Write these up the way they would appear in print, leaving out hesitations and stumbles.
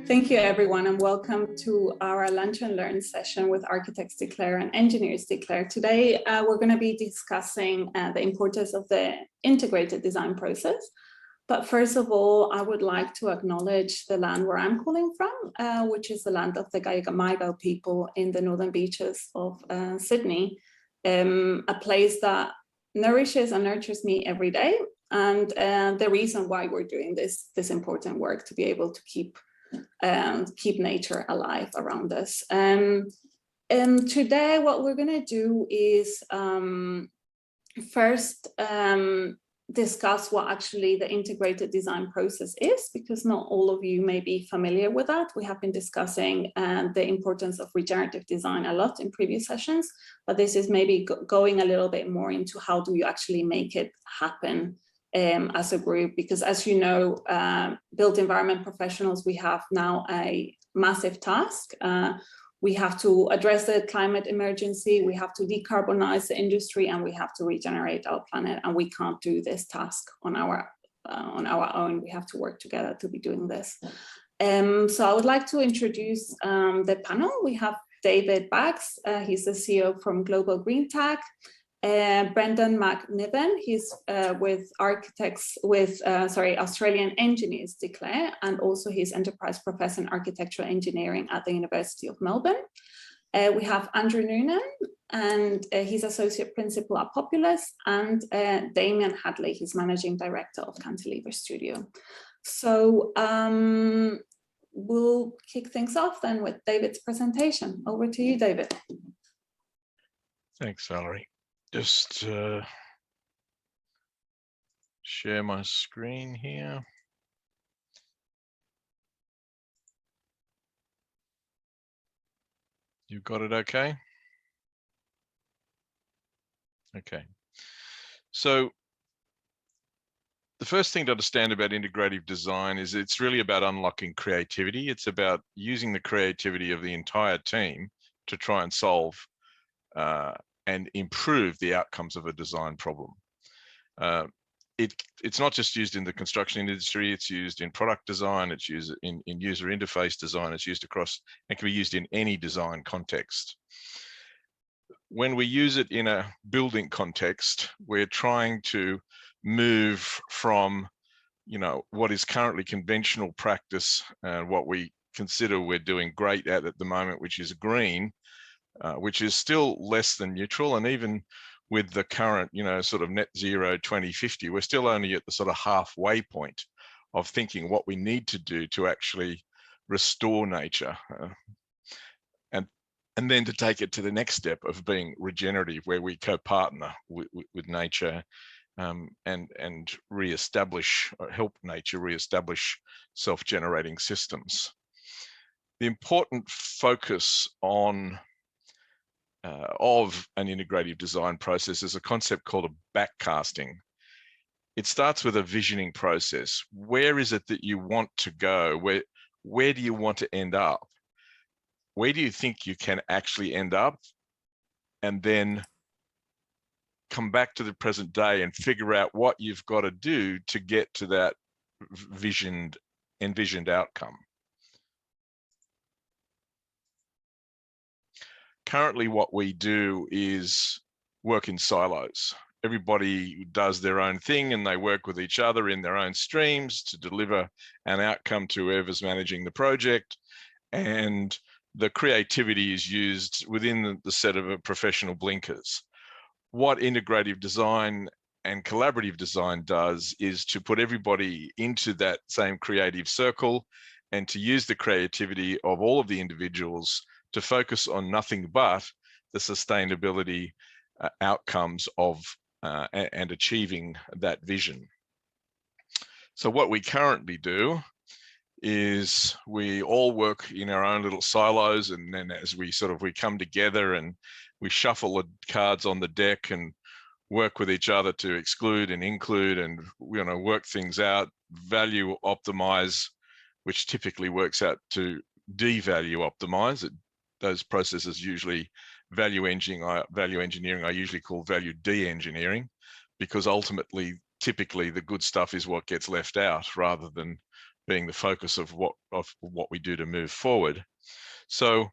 Thank you, everyone, and welcome to our Lunch and Learn session with Architects Declare and Engineers Declare. Today, we're going to be discussing the importance of the integrated design process. But first of all, I would like to acknowledge the land where I'm calling from, which is the land of the Gaigamaigal people in the northern beaches of Sydney, a place that nourishes and nurtures me every day. And the reason why we're doing this important work to be able to keep nature alive around us. Today, what we're going to do is first discuss what actually the integrated design process is, because not all of you may be familiar with that. We have been discussing the importance of regenerative design a lot in previous sessions, but this is maybe going a little bit more into how do you actually make it happen as a group, because as you know, built environment professionals, we have now a massive task. We have to address the climate emergency, we have to decarbonize the industry, and we have to regenerate our planet, and we can't do this task on our own. We have to work together to be doing this. So I would like to introduce the panel. We have David Baggs, he's the CEO from Global Green Tech. Brendan McNiven, he's with Australian Engineers Declare, and also he's Enterprise Professor in Architectural Engineering at the University of Melbourne. We have Andrew Noonan, and he's Associate Principal at Populous, and Damien Hadley, he's Managing Director of Cantilever Studio. So we'll kick things off then with David's presentation. Over to you, David. Thanks, Valerie. Just share my screen here. You've got it okay? Okay. So the first thing to understand about integrative design is it's really about unlocking creativity. It's about using the creativity of the entire team to try and solve and improve the outcomes of a design problem. It's not just used in the construction industry, it's used in product design, it's used in user interface design, it's used across, and can be used in any design context. When we use it in a building context, we're trying to move from, what is currently conventional practice, what we consider we're doing great at the moment, which is green, which is still less than neutral. And even with the current, sort of net zero 2050, we're still only at the sort of halfway point of thinking what we need to do to actually restore nature. And then to take it to the next step of being regenerative, where we co-partner with nature and re-establish, or help nature re-establish self-generating systems. The important focus on of an integrative design process is a concept called a backcasting. It starts with a visioning process. Where is it that you want to go? Where do you want to end up? Where do you think you can actually end up? And then come back to the present day and figure out what you've got to do to get to that envisioned outcome. Currently, what we do is work in silos. Everybody does their own thing and they work with each other in their own streams to deliver an outcome to whoever's managing the project. And the creativity is used within the set of professional blinkers. What integrative design and collaborative design does is to put everybody into that same creative circle and to use the creativity of all of the individuals to focus on nothing but the sustainability outcomes of and achieving that vision. So what we currently do is we all work in our own little silos, and then as we come together and we shuffle the cards on the deck and work with each other to exclude and include and work things out, value optimize, which typically works out to devalue optimize. Those processes usually value engineering, I usually call value de-engineering, because ultimately, typically the good stuff is what gets left out rather than being the focus of what we do to move forward. So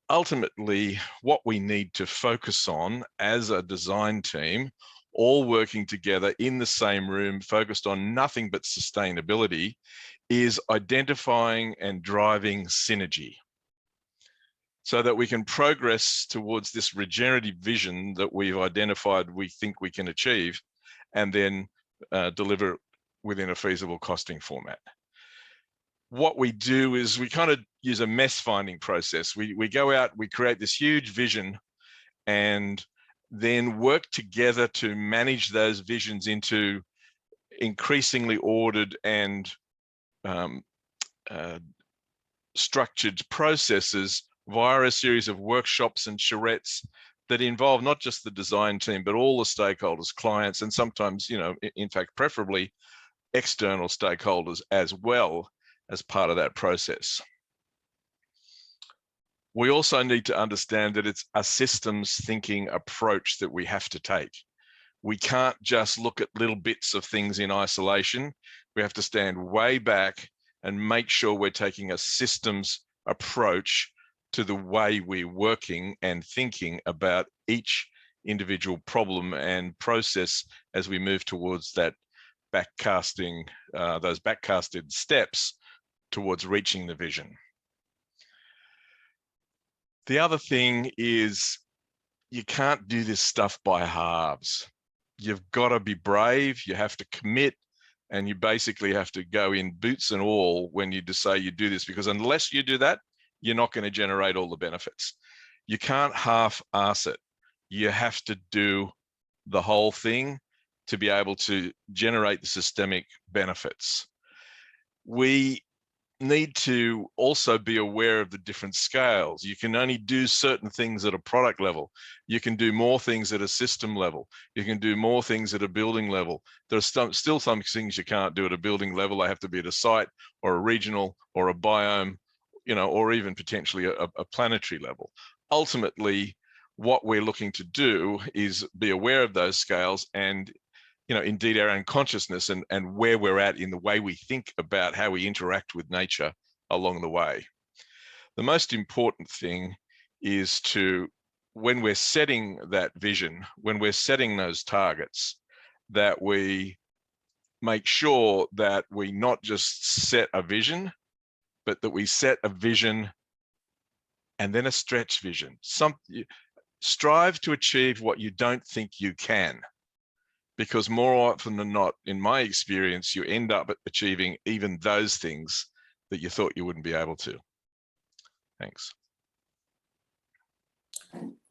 ultimately, what we need to focus on as a design team, all working together in the same room, focused on nothing but sustainability, is identifying and driving synergy so that we can progress towards this regenerative vision that we've identified we think we can achieve, and then deliver within a feasible costing format. What we do is we kind of use a mess finding process. We go out, we create this huge vision, and then work together to manage those visions into increasingly ordered and structured processes via a series of workshops and charrettes that involve not just the design team, but all the stakeholders, clients, and sometimes, in fact, preferably external stakeholders as well as part of that process. We also need to understand that it's a systems thinking approach that we have to take. We can't just look at little bits of things in isolation. We have to stand way back and make sure we're taking a systems approach to the way we're working and thinking about each individual problem and process as we move towards that backcasting, those backcasted steps towards reaching the vision. The other thing is you can't do this stuff by halves. You've got to be brave, you have to commit, and you basically have to go in boots and all when you say you do this, because unless you do that, you're not going to generate all the benefits. You can't half-ass it. You have to do the whole thing to be able to generate the systemic benefits. We need to also be aware of the different scales. You can only do certain things at a product level. You can do more things at a system level. You can do more things at a building level. There's still some things you can't do at a building level. They have to be at a site or a regional or a biome, or even potentially a planetary level. Ultimately, what we're looking to do is be aware of those scales and indeed our own consciousness and where we're at in the way we think about how we interact with nature along the way. The most important thing is when we're setting that vision, when we're setting those targets, that we make sure that we not just set a vision, but that we set a vision and then a stretch vision. Strive to achieve what you don't think you can, because more often than not, in my experience, you end up achieving even those things that you thought you wouldn't be able to. Thanks.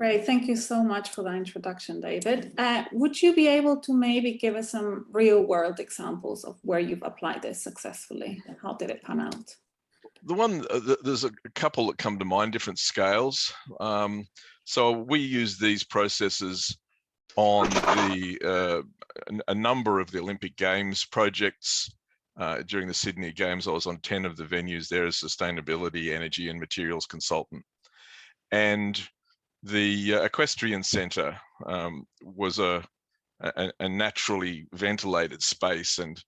Great, thank you so much for that introduction, David. Would you be able to maybe give us some real world examples of where you've applied this successfully? How did it pan out? There's a couple that come to mind, different scales. So we use these processes on a number of the Olympic Games projects. During the Sydney Games, I was on 10 of the venues there as sustainability, energy and materials consultant. And the Equestrian Centre was a naturally ventilated space, and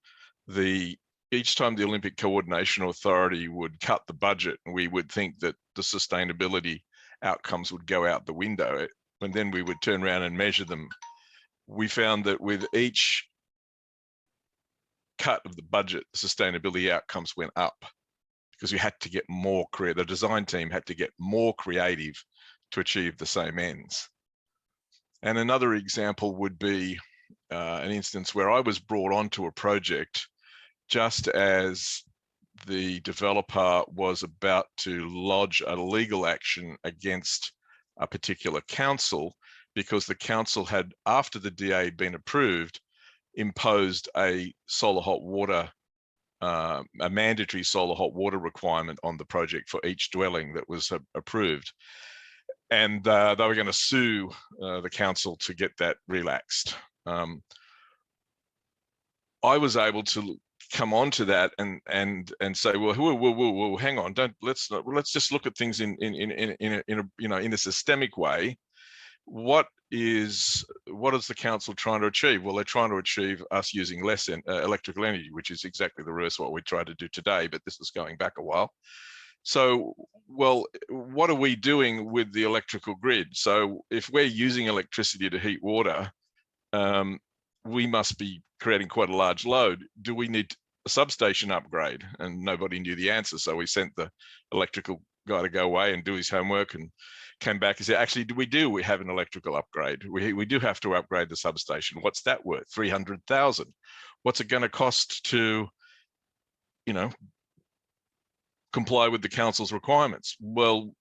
each time the Olympic Coordination Authority would cut the budget, we would think that the sustainability outcomes would go out the window, and then we would turn around and measure them. We found that with each cut of the budget, the sustainability outcomes went up because we had to get more creative. The design team had to get more creative to achieve the same ends. And another example would be an instance where I was brought onto a project just as the developer was about to lodge a legal action against a particular council, because the council had, after the DA had been approved, imposed a solar hot water, a mandatory solar hot water requirement on the project for each dwelling that was approved. And they were going to sue the council to get that relaxed. I was able to come onto that and say, well, whoa, hang on, let's just look at things in a systemic way. what is the council trying to achieve? Well, they're trying to achieve us using less electrical energy, which is exactly the reverse of what we tried to do today, but this is going back a while. So, well, what are we doing with the electrical grid? So if we're using electricity to heat water, we must be creating quite a large load. Do we need a substation upgrade? And nobody knew the answer. So we sent the electrical guy to go away and do his homework and came back and said, actually, we have an electrical upgrade. We do have to upgrade the substation. What's that worth? 300,000. What's it going to cost to, you know, comply with the council's requirements? Well,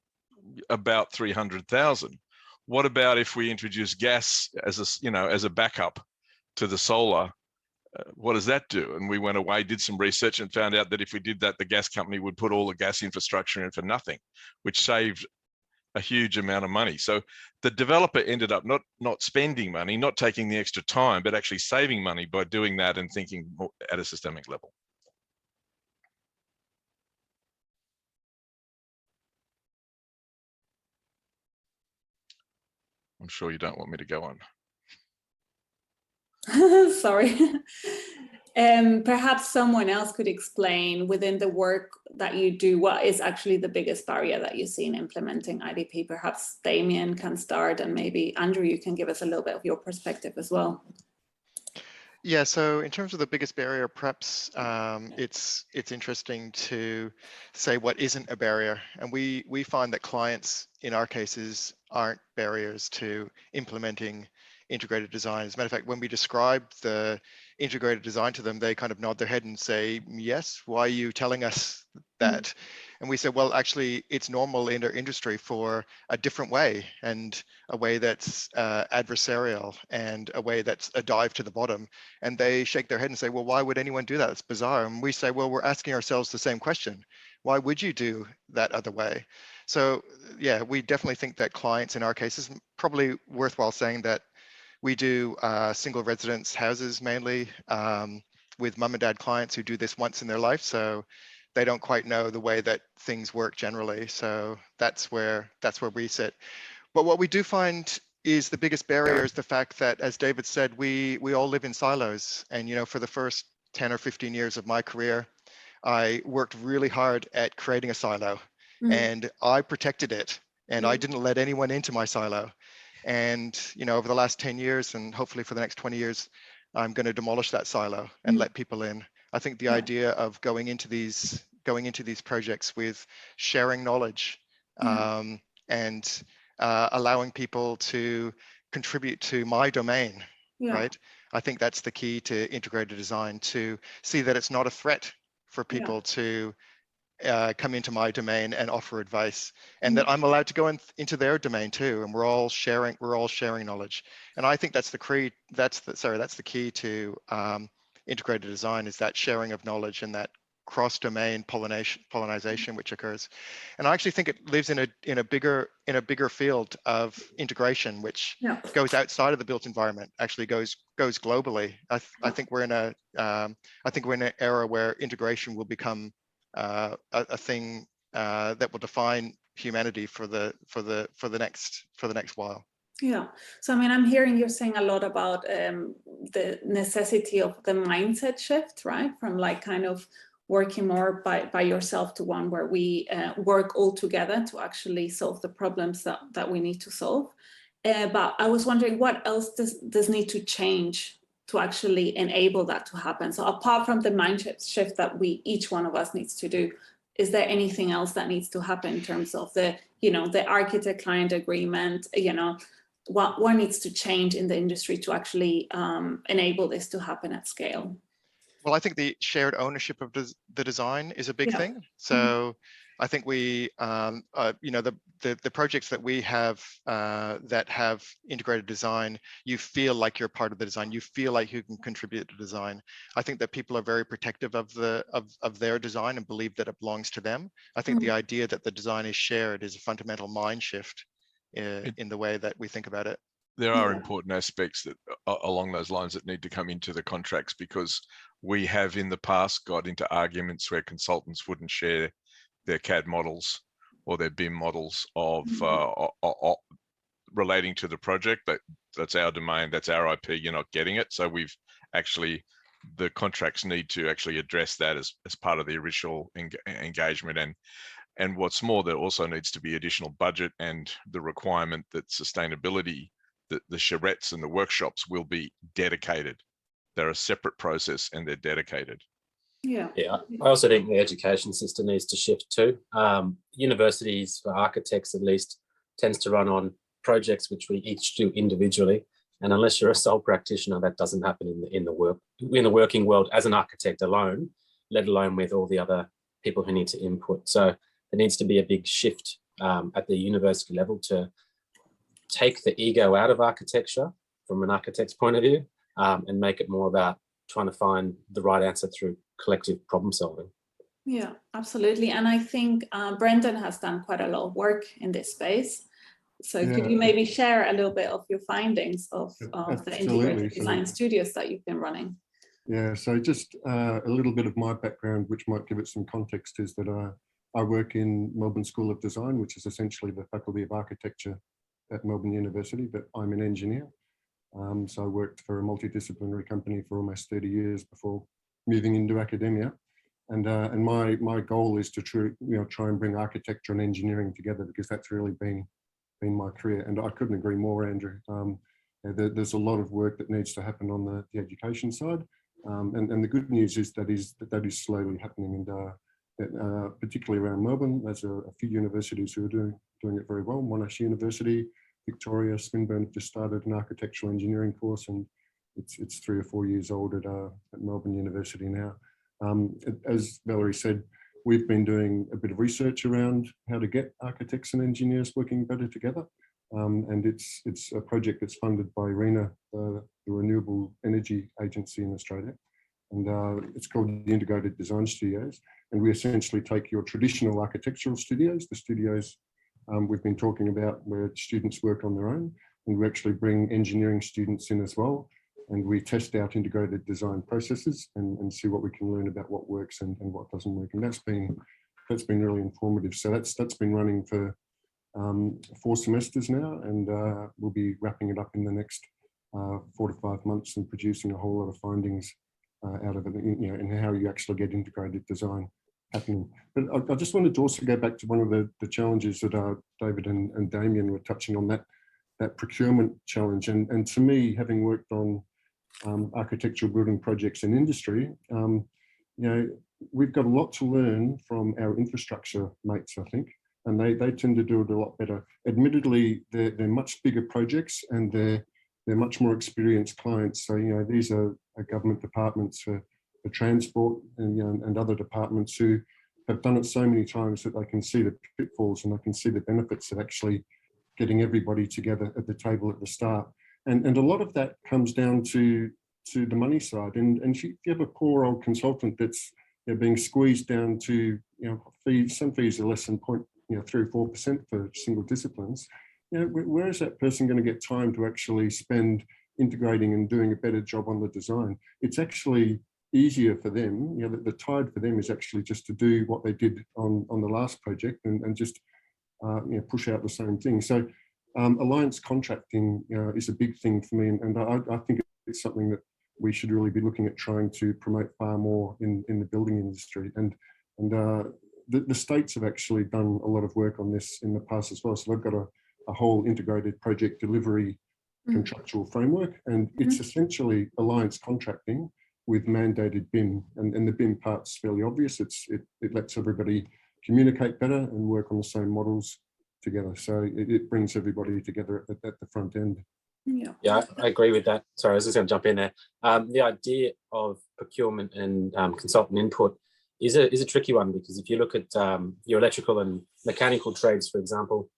about 300,000. What about if we introduce gas as a, you know, as a backup to the solar? What does that do? And we went away, did some research and found out that if we did that, the gas company would put all the gas infrastructure in for nothing, which saved a huge amount of money. So the developer ended up not spending money, not taking the extra time, but actually saving money by doing that and thinking at a systemic level. I'm sure you don't want me to go on. Sorry. Perhaps someone else could explain within the work that you do, what is actually the biggest barrier that you see in implementing IDP? Perhaps Damien can start, and maybe Andrew, you can give us a little bit of your perspective as well. Yeah, so in terms of the biggest barrier, perhaps it's interesting to say what isn't a barrier. And we find that clients, in our cases, aren't barriers to implementing integrated design. As a matter of fact, when we describe the integrated design to them, they kind of nod their head and say, yes, why are you telling us that? Mm-hmm. And we said, well, actually, it's normal in our industry for a different way, and a way that's adversarial, and a way that's a dive to the bottom. And they shake their head and say, well, why would anyone do that? It's bizarre. And we say, well, we're asking ourselves the same question. Why would you do that other way? So yeah, we definitely think that clients, in our cases, probably worthwhile saying that we do single residence houses mainly, with mum and dad clients who do this once in their life. So they don't quite know the way that things work generally. So that's where we sit. But what we do find is the biggest barrier is the fact that, as David said, we all live in silos. And, you know, for the first 10 or 15 years of my career, I worked really hard at creating a silo, and I protected it, and I didn't let anyone into my silo. And, you know, over the last 10 years, and hopefully for the next 20 years, I'm going to demolish that silo and let people in. I think the idea of going into these projects with sharing knowledge, and allowing people to contribute to my domain, right? I think that's the key to integrated design, to see that it's not a threat for people to come into my domain and offer advice, and that I'm allowed to go into their domain too, and we're all sharing knowledge. And I think that's the key to integrated design, is that sharing of knowledge and that cross-domain pollination which occurs. And I actually think it lives in a bigger field of integration, which goes outside of the built environment, actually goes globally. I think we're in an era where integration will become a thing that will define humanity for the next while. Yeah, so I mean, I'm hearing you're saying a lot about the necessity of the mindset shift, right? From like kind of working more by yourself to one where we work all together to actually solve the problems that we need to solve. But I was wondering, what else does need to change to actually enable that to happen? So apart from the mindset shift that each one of us needs to do, is there anything else that needs to happen in terms of the architect-client agreement? What needs to change in the industry to actually enable this to happen at scale? Well, I think the shared ownership of the design is a big thing. So I think we, the projects that we have that have integrated design, you feel like you're part of the design. You feel like you can contribute to design. I think that people are very protective of their design and believe that it belongs to them. I think the idea that the design is shared is a fundamental mind shift in the way that we think about it. There are important aspects that along those lines that need to come into the contracts, because we have in the past got into arguments where consultants wouldn't share their CAD models or their BIM models of relating to the project. That's our domain, that's our IP, you're not getting it. So we've actually, the contracts need to actually address that as part of the original engagement. And what's more, there also needs to be additional budget and the requirement that sustainability, the charrettes and the workshops will be dedicated. They're a separate process and they're dedicated. Yeah. Yeah, I also think the education system needs to shift too. Universities, for architects at least, tends to run on projects which we each do individually. And unless you're a sole practitioner, that doesn't happen in the working world as an architect alone, let alone with all the other people who need to input. So there needs to be a big shift at the university level to take the ego out of architecture from an architect's point of view, and make it more about trying to find the right answer through collective problem solving. Yeah, absolutely. And I think Brendan has done quite a lot of work in this space. So could you maybe share a little bit of your findings of the integrated design studios that you've been running? Yeah, so just a little bit of my background, which might give it some context, is that I work in Melbourne School of Design, which is essentially the Faculty of Architecture at Melbourne University, but I'm an engineer. So I worked for a multidisciplinary company for almost 30 years before moving into academia. And my goal is to try and bring architecture and engineering together, because that's really been my career. And I couldn't agree more, Andrew. There's a lot of work that needs to happen on the education side. And the good news is that is slowly happening. And particularly around Melbourne, there's a few universities who are doing it very well. Monash University, Victoria, Swinburne have just started an architectural engineering course, and it's 3 or 4 years old at Melbourne University now. As Valerie said, we've been doing a bit of research around how to get architects and engineers working better together. And it's a project that's funded by RENA, the Renewable Energy Agency in Australia. And it's called the Integrated Design Studios. And we essentially take your traditional architectural studios, the studios we've been talking about where students work on their own, and we actually bring engineering students in as well. And we test out integrated design processes and see what we can learn about what works and what doesn't work. And that's been really informative. So that's been running for 4 semesters now, and we'll be wrapping it up in the next 4 to 5 months and producing a whole lot of findings out of it, and how you actually get integrated design happening. But I just wanted to also go back to one of the challenges that David and Damien were touching on, that procurement challenge. And to me, having worked on architectural building projects in industry, we've got a lot to learn from our infrastructure mates, I think, and they tend to do it a lot better. Admittedly, they're much bigger projects, and they're much more experienced clients. So these are government departments for transport and other departments who have done it so many times that they can see the pitfalls and they can see the benefits of actually getting everybody together at the table at the start. And a lot of that comes down to the money side. And if you have a poor old consultant that's being squeezed down to fees, some fees are less than 3 or 4% for single disciplines. Where is that person going to get time to actually spend integrating and doing a better job on the design? It's actually easier for them. The tide for them is actually just to do what they did on the last project and just push out the same thing. So alliance contracting is a big thing for me, and I think it's something that we should really be looking at trying to promote far more in the building industry. And the states have actually done a lot of work on this in the past as well. So they've got a whole integrated project delivery contractual framework, and it's essentially alliance contracting with mandated BIM, and the BIM part's fairly obvious. It lets everybody communicate better and work on the same models together. So it brings everybody together at the front end. Yeah, I agree with that. Sorry, I was just going to jump in there. The idea of procurement and consultant input is a tricky one, because if you look at your electrical and mechanical trades, for example,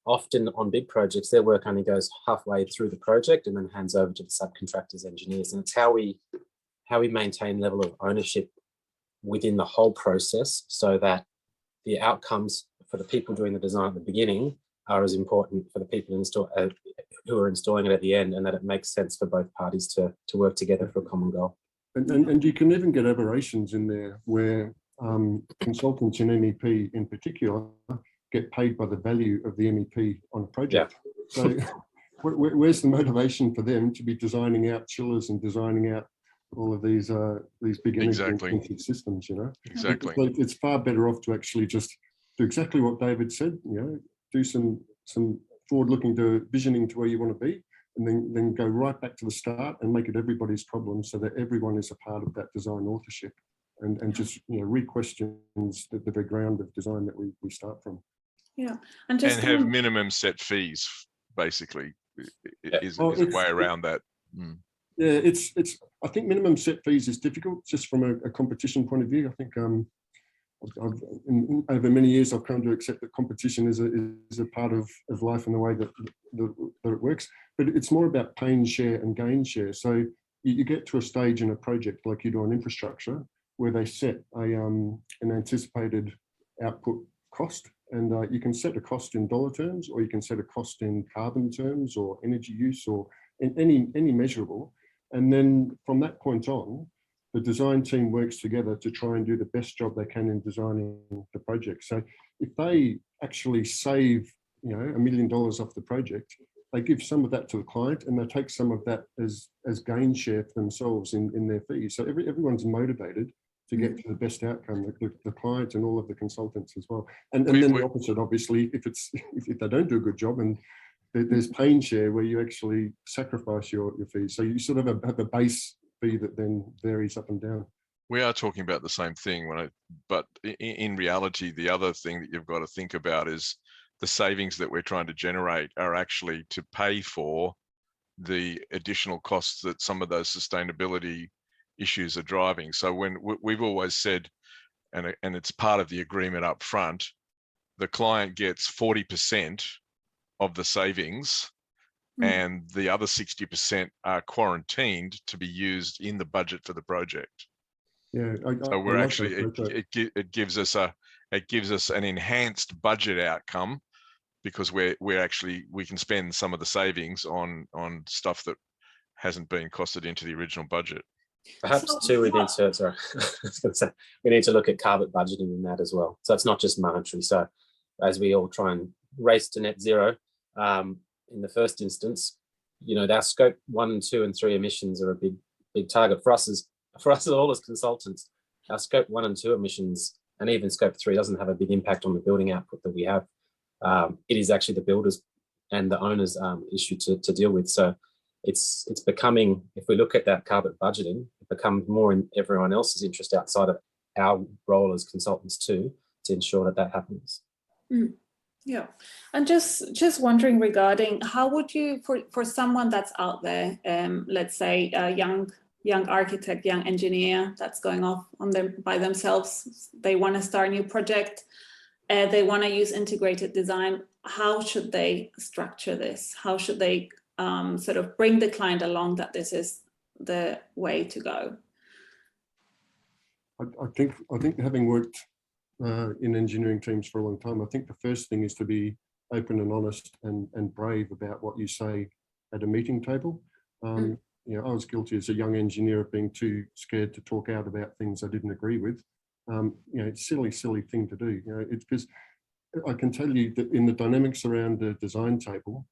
often on big projects, their work only goes halfway through the project and then hands over to the subcontractors, engineers. And it's how we maintain level of ownership within the whole process, so that the outcomes for the people doing the design at the beginning are as important for the people who are installing it at the end, and that it makes sense for both parties to work together for a common goal. And you can even get aberrations in there where consultants in MEP in particular get paid by the value of the MEP on a project. So where's the motivation for them to be designing out chillers and designing out all of these big energy Exactly. intensive systems, you know? Exactly. It's far better off to actually just do exactly what David said, you know, do some forward-looking to visioning to where you want to be, and then go right back to the start and make it everybody's problem so that everyone is a part of that design authorship, and just, you know, re-questions the very ground of design that we start from. Yeah, and just And have minimum set fees, basically, is a way around that. Mm. Yeah, it's. I think minimum set fees is difficult just from a competition point of view. I think over many years I've come to accept that competition is a part of life and the way that it works. But it's more about pain share and gain share. So you get to a stage in a project like you do on infrastructure where they set an anticipated output cost, and you can set a cost in dollar terms, or you can set a cost in carbon terms, or energy use, or in any measurable. And then from that point on, the design team works together to try and do the best job they can in designing the project. So if they actually save, you know, $1 million off the project, they give some of that to the client, and they take some of that as gain share for themselves in their fees. So everyone's motivated to get to the best outcome, the client and all of the consultants as well. And then the opposite, obviously, if they don't do a good job, and there's pain share where you actually sacrifice your fees. So you sort of have a base fee that then varies up and down. We are talking about the same thing, but in reality, the other thing that you've got to think about is the savings that we're trying to generate are actually to pay for the additional costs that some of those sustainability issues are driving. So when we've always said, and it's part of the agreement up front, the client gets 40% of the savings, and the other 60% are quarantined to be used in the budget for the project. Yeah, so we're actually it gives us an enhanced budget outcome, because we can spend some of the savings on stuff that hasn't been costed into the original budget. Perhaps too, we need to, sorry, I was going to say, we need to look at carbon budgeting in that as well. So it's not just monetary. So as we all try and race to net zero, in the first instance, you know, our scope 1, 2, and 3 emissions are a big target for us all as consultants. Our scope 1 and 2 emissions, and even scope 3, doesn't have a big impact on the building output that we have. It is actually the builders and the owners' issue to deal with. So it's becoming, if we look at that carbon budgeting, it becomes more in everyone else's interest outside of our role as consultants too, to ensure that happens. Yeah, and just wondering regarding how would you, for someone that's out there, let's say a young architect, young engineer that's going off by themselves, they want to start a new project, they want to use integrated design. How should they structure this? How should they sort of bring the client along that this is the way to go? I think having worked in engineering teams for a long time, I think the first thing is to be open and honest and brave about what you say at a meeting table. You know, I was guilty as a young engineer of being too scared to talk out about things I didn't agree with. You know, it's a silly thing to do. You know, it's because I can tell you that in the dynamics around the design table,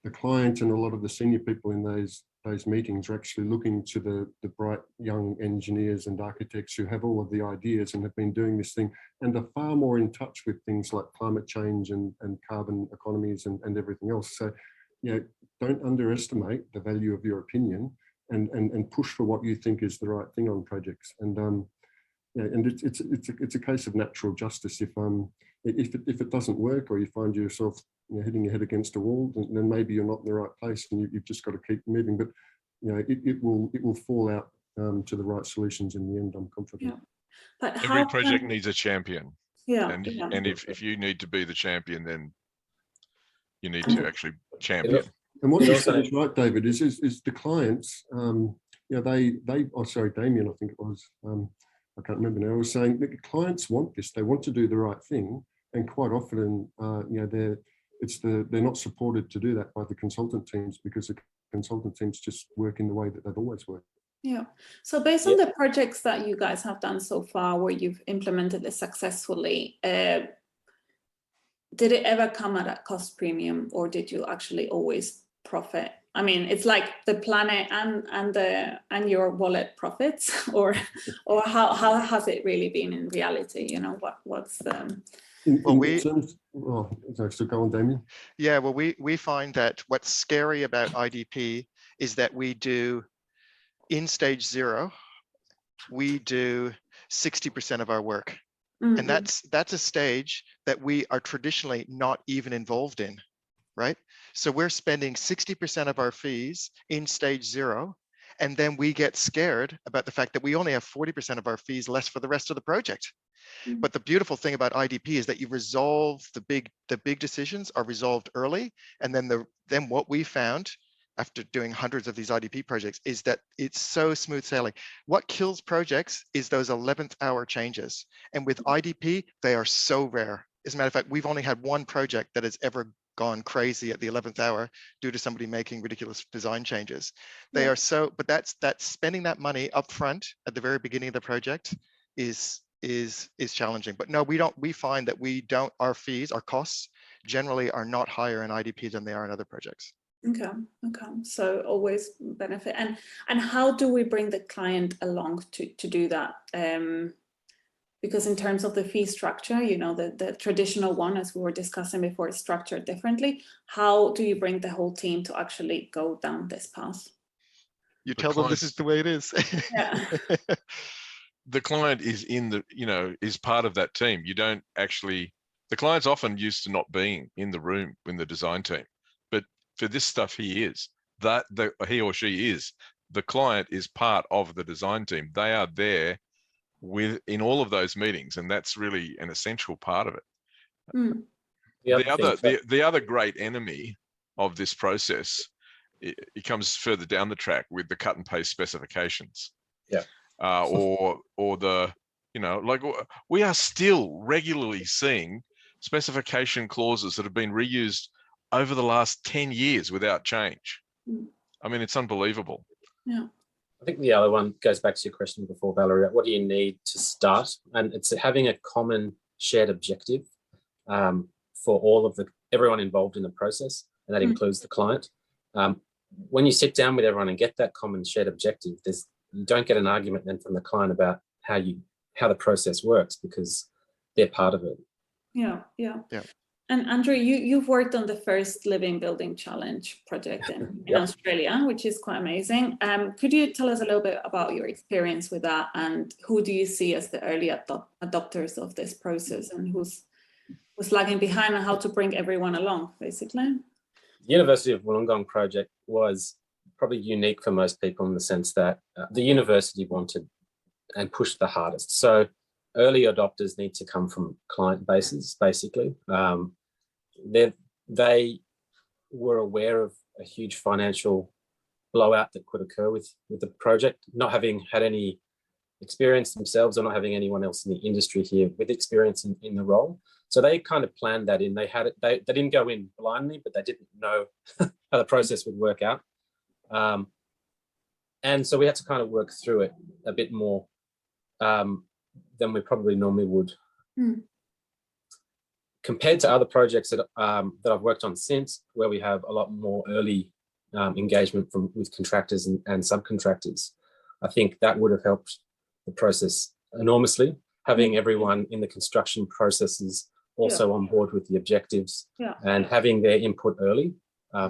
the client and a lot of the senior people in those meetings are actually looking to the bright young engineers and architects who have all of the ideas and have been doing this thing, and are far more in touch with things like climate change and carbon economies and everything else. So, you know, don't underestimate the value of your opinion, and push for what you think is the right thing on projects. And yeah, and it's a case of natural justice. If it doesn't work, or you find yourself, you know, hitting your head against a wall, then maybe you're not in the right place, and you've just got to keep moving. But you know, it will fall out to the right solutions in the end, I'm confident. Yeah. But every project needs a champion. Yeah. And if you need to be the champion, then you need to actually champion. And what you said is right, David, is the clients, you know, oh, sorry, Damien, I think it was, I can't remember now, I was saying that clients want this, they want to do the right thing. And quite often, you know, they're not supported to do that by the consultant teams, because the consultant teams just work in the way that they've always worked. Yeah. So based on the projects that you guys have done so far, where you've implemented this successfully, did it ever come at a cost premium, or did you actually always profit? I mean, it's like the planet and your wallet profits, or how has it really been in reality? You know, what's the So go on, Damien. Yeah, well, we find that what's scary about IDP is that we do, in stage 0, we do 60% of our work. And that's a stage that we are traditionally not even involved in, right? So we're spending 60% of our fees in stage 0, and then we get scared about the fact that we only have 40% of our fees less for the rest of the project. But the beautiful thing about IDP is that you resolve the big decisions are resolved early, and then what we found after doing hundreds of these IDP projects is that it's so smooth sailing. What kills projects is those 11th hour changes. And with IDP, they are so rare. As a matter of fact, we've only had one project that has ever gone crazy at the 11th hour due to somebody making ridiculous design changes. They are so, but that's spending that money up front at the very beginning of the project is challenging. But no, we find that our fees, our costs generally are not higher in IDP than they are in other projects. Okay. So always benefit. And how do we bring the client along to do that? Because in terms of the fee structure, you know, the traditional one, as we were discussing before, is structured differently. How do you bring the whole team to actually go down this path? You tell them this is the way it is. Yeah. The client is is part of that team. You don't actually, the client's often used to not being in the room in the design team, but for this stuff, he or she is. The client is part of the design team. They are there in all of those meetings, and that's really an essential part of it. The other great enemy of this process, it comes further down the track with the cut and paste specifications. Yeah. Or the, like we are still regularly seeing specification clauses that have been reused over the last 10 years without change. I mean, it's unbelievable. Yeah. I think the other one goes back to your question before, Valerie. What do you need to start? And it's having a common shared objective for everyone involved in the process, and that includes the client. When you sit down with everyone and get that common shared objective, you don't get an argument then from the client about how the process works, because they're part of it. Yeah. And Andrew, you've worked on the first Living Building Challenge project in Australia, which is quite amazing. Could you tell us a little bit about your experience with that, and who do you see as the early adopters of this process, and who's lagging behind, and how to bring everyone along, basically? The University of Wollongong project was probably unique for most people in the sense that the university wanted and pushed the hardest. So early adopters need to come from client bases, basically. They were aware of a huge financial blowout that could occur with the project, not having had any experience themselves or not having anyone else in the industry here with experience in the role. So they kind of planned that in. They didn't go in blindly, but they didn't know how the process would work out. And so we had to kind of work through it a bit more than we probably normally would. Compared to other projects that I've worked on since, where we have a lot more early engagement with contractors and subcontractors, I think that would have helped the process enormously. Having everyone in the construction processes also on board with the objectives and having their input early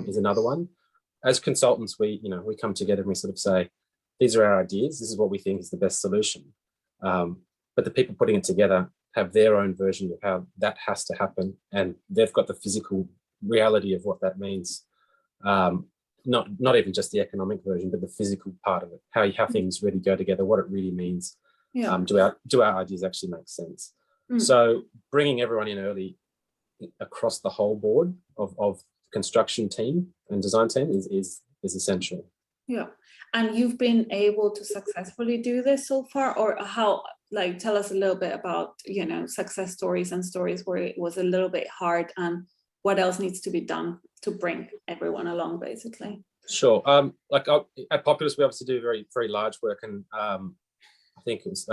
is another one. As consultants, we come together and we sort of say, these are our ideas, this is what we think is the best solution. But the people putting it together have their own version of how that has to happen, and they've got the physical reality of what that means. Not even just the economic version, but the physical part of it, how things really go together, what it really means. Do our ideas actually make sense? So bringing everyone in early across the whole board of construction team and design team is essential. Yeah. And you've been able to successfully do this so far, or how, like, tell us a little bit about, success stories and stories where it was a little bit hard, and what else needs to be done to bring everyone along, basically. Sure. Like at Populous, we obviously do very, very large work, and I think it was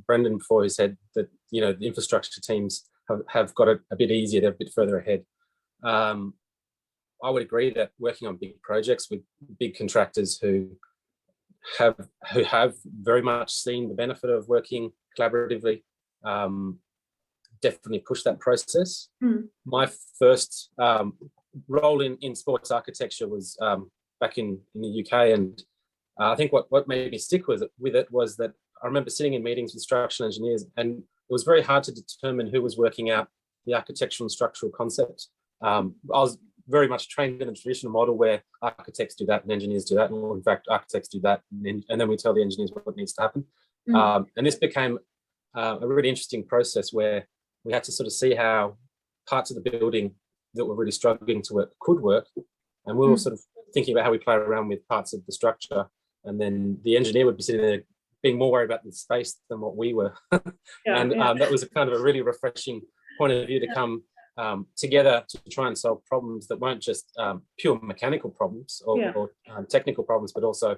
Brendan before who said that, the infrastructure teams have got it a bit easier. They're a bit further ahead. I would agree that working on big projects with big contractors who have very much seen the benefit of working collaboratively definitely push that process. My first role in sports architecture was back in the UK, and I think what made me stick with it was that I remember sitting in meetings with structural engineers, and it was very hard to determine who was working out the architectural and structural concept. I was very much trained in a traditional model where architects do that and engineers do that. And in fact, architects do that, and then we tell the engineers what needs to happen. And this became a really interesting process where we had to sort of see how parts of the building that were really struggling to work could work. And we were sort of thinking about how we play around with parts of the structure. And then the engineer would be sitting there being more worried about the space than what we were. That was a kind of a really refreshing point of view to come together to try and solve problems that weren't just pure mechanical problems or technical problems, but also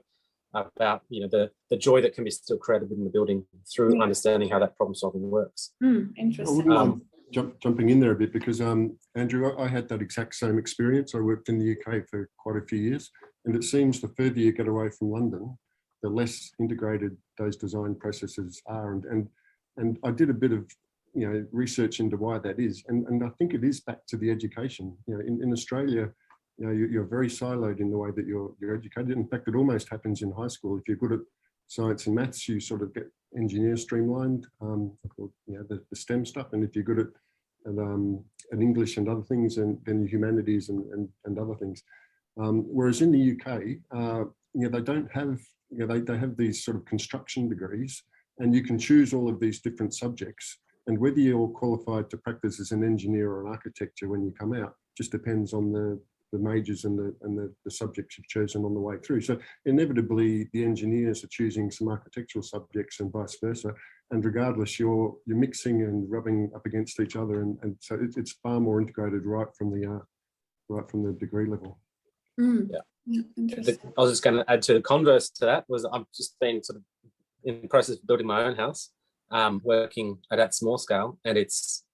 about the joy that can be still created within the building through understanding how that problem solving works. Interesting. Jumping in there a bit, because Andrew, I had that exact same experience. I worked in the UK for quite a few years, and it seems the further you get away from London, the less integrated those design processes are. And I did a bit of research into why that is, and I think it is back to the education. In Australia, you're very siloed in the way that you're educated. In fact, it almost happens in high school. If you're good at science and maths, you sort of get engineer streamlined, the STEM stuff. And if you're good at English and other things, and then humanities and other things. Whereas in the UK, they don't have, they have these sort of construction degrees, and you can choose all of these different subjects. And whether you're qualified to practice as an engineer or an architecture when you come out just depends on the majors and the subjects you've chosen on the way through. So inevitably, the engineers are choosing some architectural subjects and vice versa. And regardless, you're mixing and rubbing up against each other, and so it's far more integrated right from the degree level. Interesting. I was just going to add to the converse to that was I've just been sort of in the process of building my own house, working at that small scale, and it's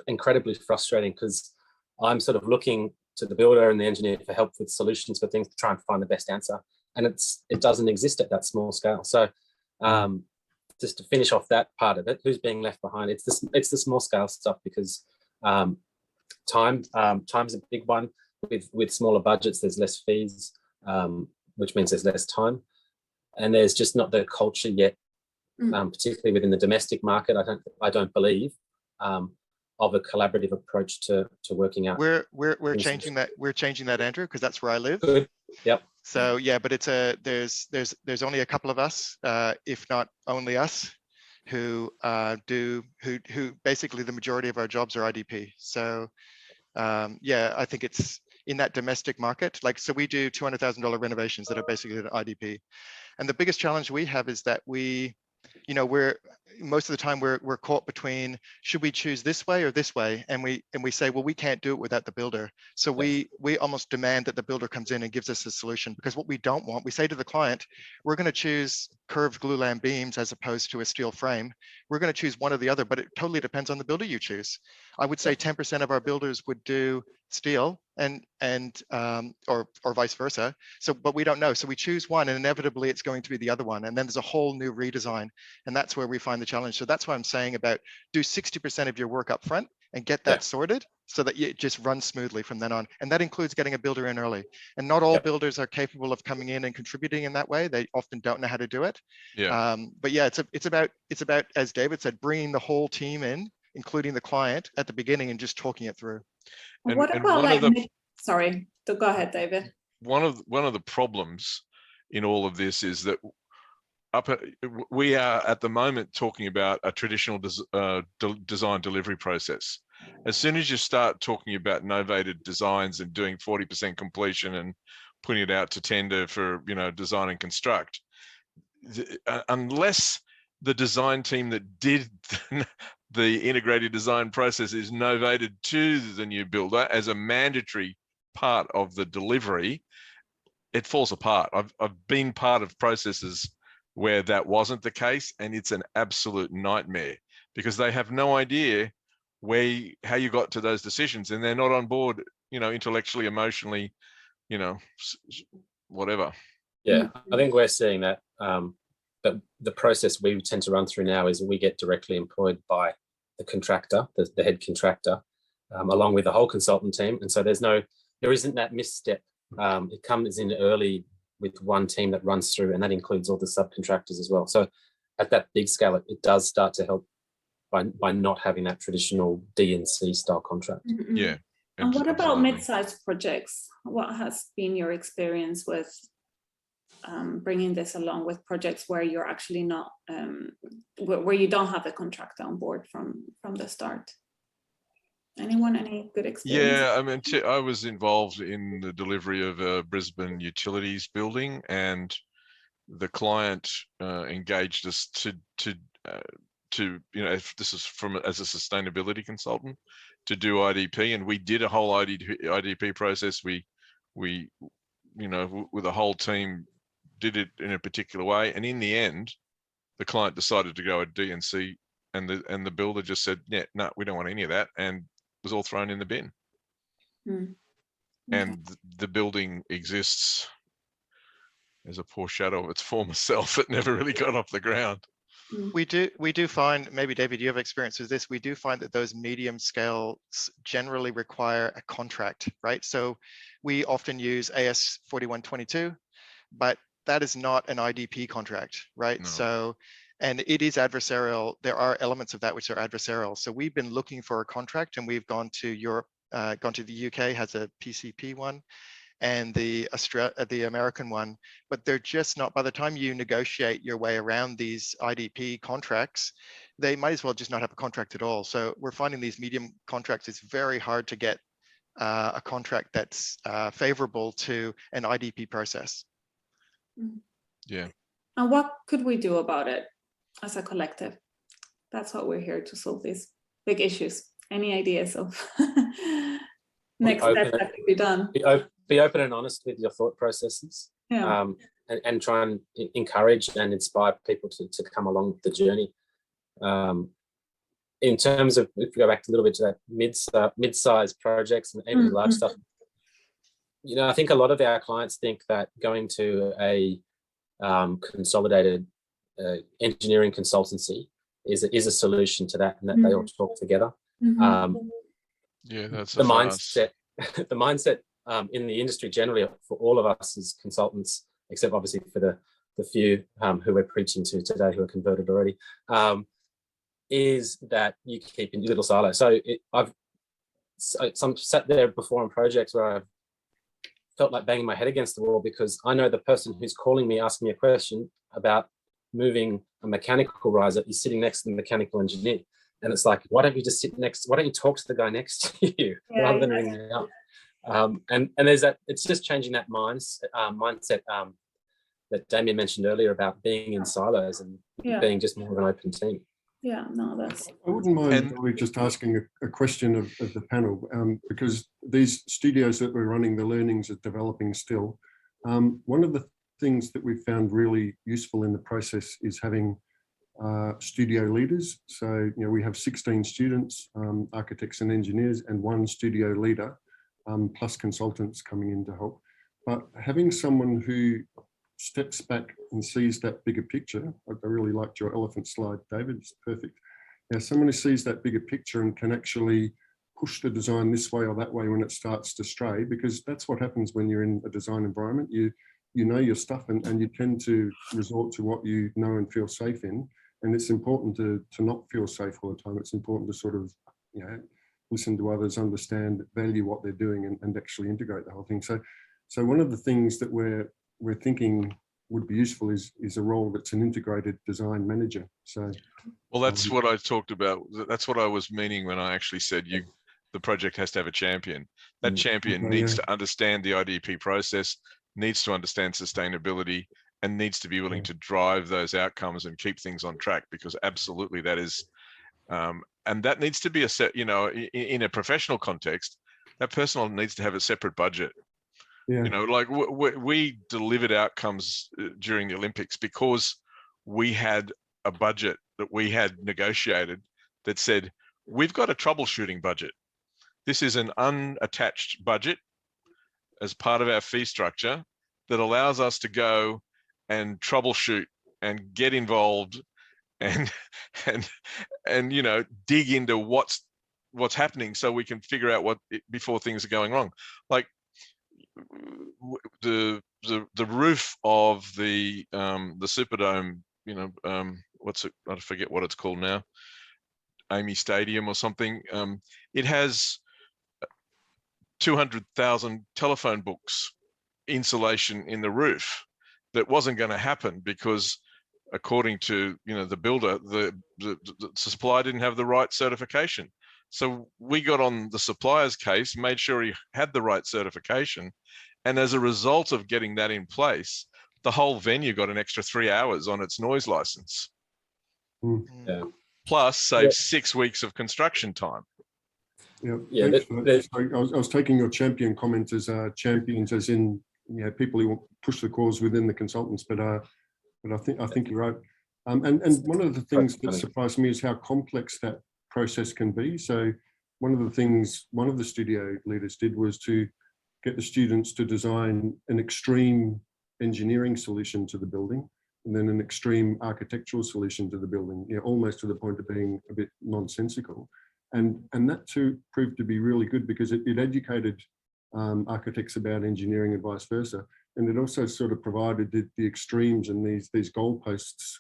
incredibly frustrating because I'm sort of looking to the builder and the engineer for help with solutions for things to try and find the best answer, and it doesn't exist at that small scale. So just to finish off that part of it, who's being left behind? It's the small scale stuff, because time is a big one. With smaller budgets, there's less fees, which means there's less time, and there's just not the culture yet, particularly within the domestic market. I don't believe of a collaborative approach to working out. We're changing that. We're changing that, Andrew, because that's where I live. Good. Yep. So yeah, but there's only a couple of us, if not only us, who basically the majority of our jobs are IDP. So yeah, I think it's in that domestic market. So we do $200,000 renovations that are basically an IDP, and the biggest challenge we have is that we're most of the time we're caught between, should we choose this way or this way, and we say, well, we can't do it without the builder. So we almost demand that the builder comes in and gives us a solution, because what we don't want, we say to the client, we're going to choose curved glulam beams as opposed to a steel frame. We're going to choose one or the other, but it totally depends on the builder you choose. I would say 10% of our builders would do steel or vice versa. So, but we don't know. So we choose one, and inevitably it's going to be the other one. And then there's a whole new redesign. And that's where we find the challenge. So that's why I'm saying about do 60% of your work up front and get that sorted so that it just runs smoothly from then on. And that includes getting a builder in early. And not all builders are capable of coming in and contributing in that way. They often don't know how to do it. But yeah, it's about, as David said, bringing the whole team in, including the client at the beginning, and just talking it through. What about sorry, go ahead, David. One of the problems in all of this is that we are at the moment talking about a traditional design delivery process. As soon as you start talking about novated designs and doing 40% completion and putting it out to tender for design and construct, unless the design team that did the integrated design process is novated to the new builder as a mandatory part of the delivery, it falls apart. I've been part of processes where that wasn't the case, and it's an absolute nightmare because they have no idea how you got to those decisions, and they're not on board, you know, intellectually, emotionally, you know, whatever. Yeah, I think we're seeing that. But the process we tend to run through now is we get directly employed by the contractor, the head contractor, along with the whole consultant team. And so there isn't that misstep. It comes in early with one team that runs through, and that includes all the subcontractors as well. So at that big scale, it does start to help by not having that traditional D&C style contract. Yeah. And what about absolutely. mid-sized projects? What has been your experience with bringing this along with projects where you're actually not, where you don't have a contractor on board from the start? Anyone, any good experience? Yeah, I mean, I was involved in the delivery of a Brisbane utilities building, and the client engaged us to you know, if this is as a sustainability consultant, to do IDP, and we did a whole IDP process. We you know, with the whole team did it in a particular way, and in the end, the client decided to go a D&C, and the builder just said, yeah, no, we don't want any of that, and was all thrown in the bin. Okay. And the building exists as a poor shadow of its former self. It never really got off the ground. We do find, maybe David, you have experience with this, we do find that those medium scales generally require a contract, right? So we often use AS 4122, but that is not an IDP contract, right? No. So, and it is adversarial. There are elements of that which are adversarial. So we've been looking for a contract, and we've gone to Europe, gone to the UK, has a PCP one, and the American one, but they're just not, by the time you negotiate your way around these IDP contracts, they might as well just not have a contract at all. So we're finding these medium contracts, it's very hard to get a contract that's favorable to an IDP process. Yeah. And what could we do about it as a collective? That's what we're here to solve, these big issues. Any ideas of next steps that could be done? Be open and honest with your thought processes. Yeah. And try and encourage and inspire people to come along the journey. In terms of, if we go back a little bit to that mid-sized projects and even large stuff, you know, I think a lot of our clients think that going to a consolidated engineering consultancy is a solution to that, and that they all talk together. Yeah, that's the mindset. The mindset in the industry generally for all of us as consultants, except obviously for the few who we're preaching to today who are converted already, is that you keep in little silos. So I've sat there before on projects where I've felt like banging my head against the wall because I know the person who's calling me, asking me a question about moving a mechanical riser is sitting next to the mechanical engineer. And it's like, why don't you just sit next? Why don't you talk to the guy next to you rather than ringing me up? And there's that. It's just changing that mindset that Damien mentioned earlier about being in silos and being just more of an open team. Yeah, no, that's. I wouldn't mind really just asking a question of the panel, because these studios that we're running, the learnings are developing still. One of the things that we've found really useful in the process is having studio leaders. So, you know, we have 16 students, architects and engineers, and one studio leader, plus consultants coming in to help. But having someone who steps back and sees that bigger picture, I really liked your elephant slide, David, it's perfect. Now, someone who sees that bigger picture and can actually push the design this way or that way when it starts to stray, because that's what happens when you're in a design environment. You know your stuff and you tend to resort to what you know and feel safe in. And it's important to not feel safe all the time. It's important to sort of, you know, listen to others, understand, value what they're doing, and actually integrate the whole thing. So one of the things that we're thinking would be useful is a role that's an integrated design manager. So, well, that's what I talked about. That's what I was meaning when I actually said the project has to have a champion. That champion needs to understand the IDP process, needs to understand sustainability, and needs to be willing to drive those outcomes and keep things on track, because absolutely that is, and that needs to be a set, you know, in a professional context, that person needs to have a separate budget. Yeah. You know, like we delivered outcomes during the Olympics because we had a budget that we had negotiated that said we've got a troubleshooting budget. This is an unattached budget as part of our fee structure that allows us to go and troubleshoot and get involved and you know, dig into what's happening so we can figure out before things are going wrong. Like the roof of the Superdome, you know, what's it, I forget what it's called now, Amy Stadium or something. It has 200,000 telephone books insulation in the roof. That wasn't going to happen because, according to, you know, the builder, the supplier didn't have the right certification. So we got on the supplier's case, made sure he had the right certification, and as a result of getting that in place, the whole venue got an extra 3 hours on its noise license. Yeah. Plus saved 6 weeks of construction time. Yeah, thanks for that. I was taking your champion comment as champions, as in, you know, people who push the cause within the consultants, but I think you're right. And one of the things that surprised me is how complex that process can be. So one of the things one of the studio leaders did was to get the students to design an extreme engineering solution to the building, and then an extreme architectural solution to the building, you know, almost to the point of being a bit nonsensical. And that too proved to be really good because it educated architects about engineering and vice versa. And it also sort of provided the extremes and these goalposts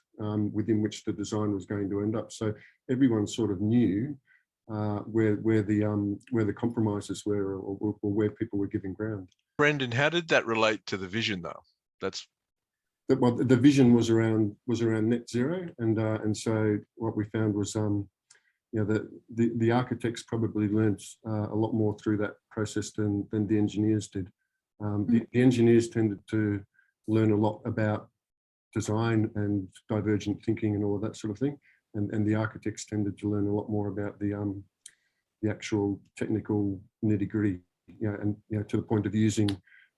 within which the design was going to end up. So everyone sort of knew where the compromises were, or where people were giving ground. Brendan, how did that relate to the vision though? Well, the vision was around net zero, and so what we found was you know, the architects probably learned a lot more through that process than the engineers did. The engineers tended to learn a lot about design and divergent thinking and all of that sort of thing, and the architects tended to learn a lot more about the actual technical nitty-gritty, you know, and, you know, to the point of using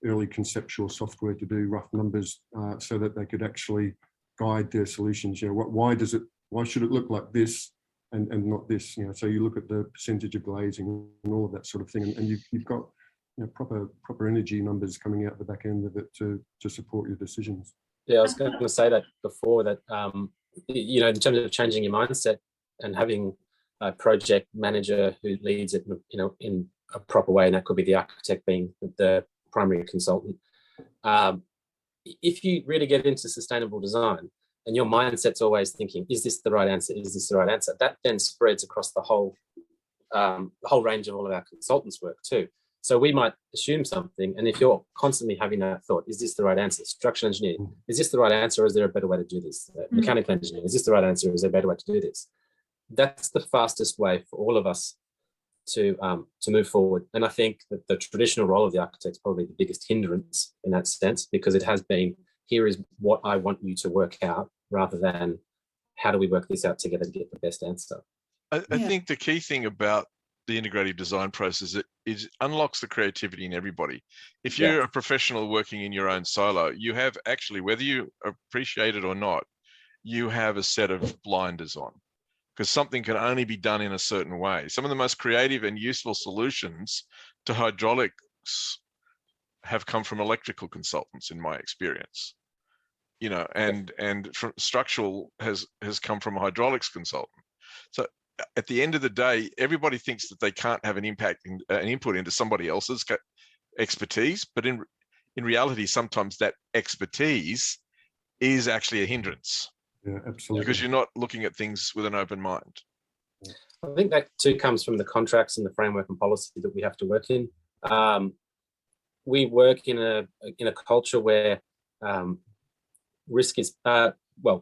early conceptual software to do rough numbers so that they could actually guide their solutions. You know, why should it look like this and not this? You know, so you look at the percentage of glazing and all of that sort of thing, and you've got, you know, proper energy numbers coming out the back end of it to support your decisions. Yeah, I was going to say that before, that you know, in terms of changing your mindset and having a project manager who leads it, you know, in a proper way, and that could be the architect being the primary consultant. If you really get into sustainable design and your mindset's always thinking, is this the right answer? Is this the right answer? That then spreads across the whole range of all of our consultants' work too. So we might assume something, and if you're constantly having that thought, is this the right answer? Structural engineering, is this the right answer, or is there a better way to do this? Mechanical engineering, is this the right answer, or is there a better way to do this? That's the fastest way for all of us to move forward. And I think that the traditional role of the architect is probably the biggest hindrance in that sense, because it has been, here is what I want you to work out, rather than how do we work this out together to get the best answer. I think the key thing about the integrative design process is it unlocks the creativity in everybody. If you're a professional working in your own silo, you have actually, whether you appreciate it or not, you have a set of blinders on, because something can only be done in a certain way. Some of the most creative and useful solutions to hydraulics have come from electrical consultants, in my experience. You know, and from structural has come from a hydraulics consultant. So at the end of the day, everybody thinks that they can't have an impact, an input into somebody else's expertise, but in reality, sometimes that expertise is actually a hindrance. Yeah, absolutely. Because you're not looking at things with an open mind. I think that too comes from the contracts and the framework and policy that we have to work in. We work in a culture where risk is,